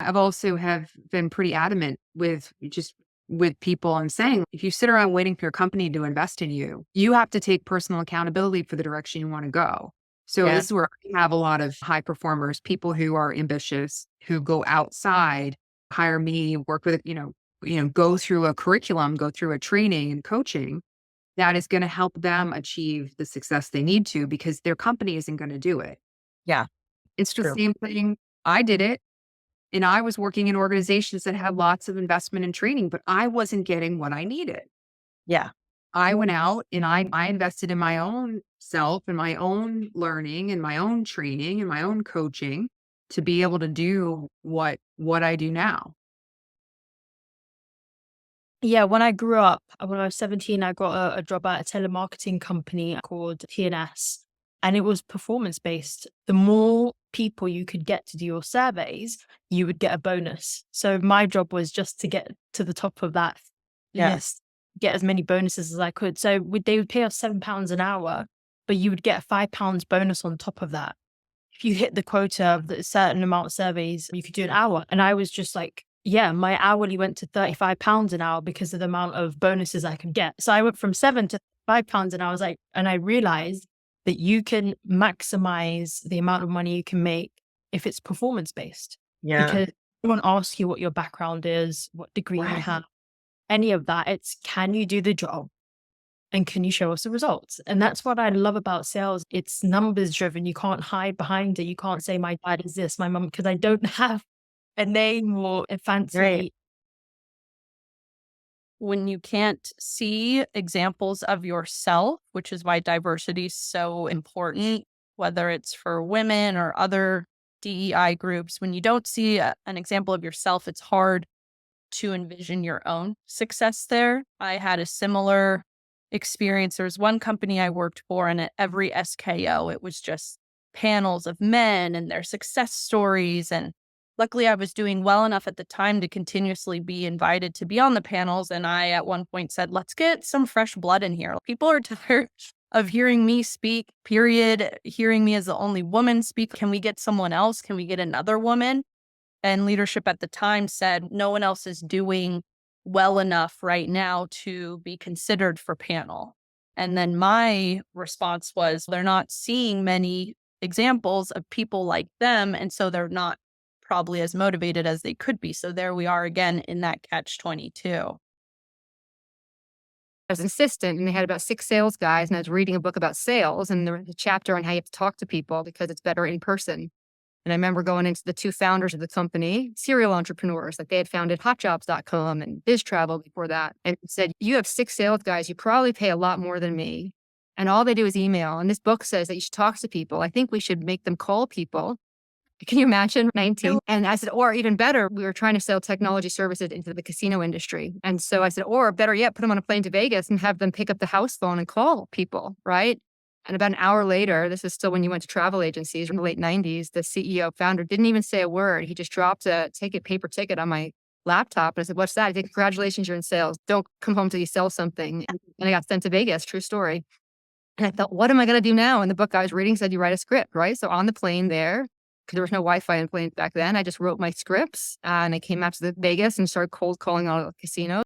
I've also have been pretty adamant with people and saying, if you sit around waiting for your company to invest in you, you have to take personal accountability for the direction you want to go. So Yeah. this is where I have a lot of high performers, people who are ambitious, who go outside, hire me, work with, go through a curriculum, go through a training and coaching that is going to help them achieve the success they need to because their company isn't going to do it. Yeah. It's the True. same thing. I did it. And I was working in organizations that had lots of investment and training, but I wasn't getting what I needed. Yeah. I went out and I invested in my own self and my own learning and my own training and my own coaching to be able to do what I do now. Yeah, when I grew up, when I was 17, I got a job at a telemarketing company called TNS, and it was performance based. The more people you could get to do your surveys, you would get a bonus. So my job was just to get to the top of that Yeah. list, get as many bonuses as I could. So they would pay us £7 an hour, but you would get a £5 bonus on top of that. If you hit the quota of the certain amount of surveys, you could do an hour. And I was just like, yeah, my hourly went to £35 an hour because of the amount of bonuses I could get. So I went from £7 to £5 and I was like, and I realized that you can maximize the amount of money you can make if it's performance based. Yeah. Because no one asks you what your background is, what degree you Right. have, any of that. It's can you do the job? And can you show us the results? And that's what I love about sales. It's numbers driven. You can't hide behind it. You can't say my dad is this, my mom, because I don't have a name or a fancy. Right. When you can't see examples of yourself, which is why diversity is so important, whether it's for women or other DEI groups, when you don't see an example of yourself, it's hard to envision your own success there. I had a similar experience. There was one company I worked for, and at every SKO, it was just panels of men and their success stories. And luckily, I was doing well enough at the time to continuously be invited to be on the panels. And I, at one point, said, let's get some fresh blood in here. People are tired of hearing me speak, period, hearing me as the only woman speak. Can we get someone else? Can we get another woman? And leadership at the time said, no one else is doing well enough right now to be considered for panel. And then my response was, they're not seeing many examples of people like them. And so they're not probably as motivated as they could be. So there we are again in that catch-22. I was an assistant and they had about 6 sales guys, and I was reading a book about sales, and there was a chapter on how you have to talk to people because it's better in person. And I remember going into the 2 founders of the company, serial entrepreneurs, like they had founded hotjobs.com and BizTravel before that, and said, you have 6 sales guys, you probably pay a lot more than me. And all they do is email. And this book says that you should talk to people. I think we should make them call people. Can you imagine 19? And I said, or even better, we were trying to sell technology services into the casino industry. And so I said, or better yet, put them on a plane to Vegas and have them pick up the house phone and call people, right? And about an hour later, this is still when you went to travel agencies in the late 90s, the CEO founder didn't even say a word. He just dropped a paper ticket on my laptop. And I said, what's that? He said, congratulations, you're in sales. Don't come home till you sell something. And I got sent to Vegas, true story. And I thought, what am I going to do now? And the book I was reading said you write a script, right? So on the plane there, because there was no Wi-Fi in planes back then, I just wrote my scripts and I came out to Vegas and started cold calling all the casinos.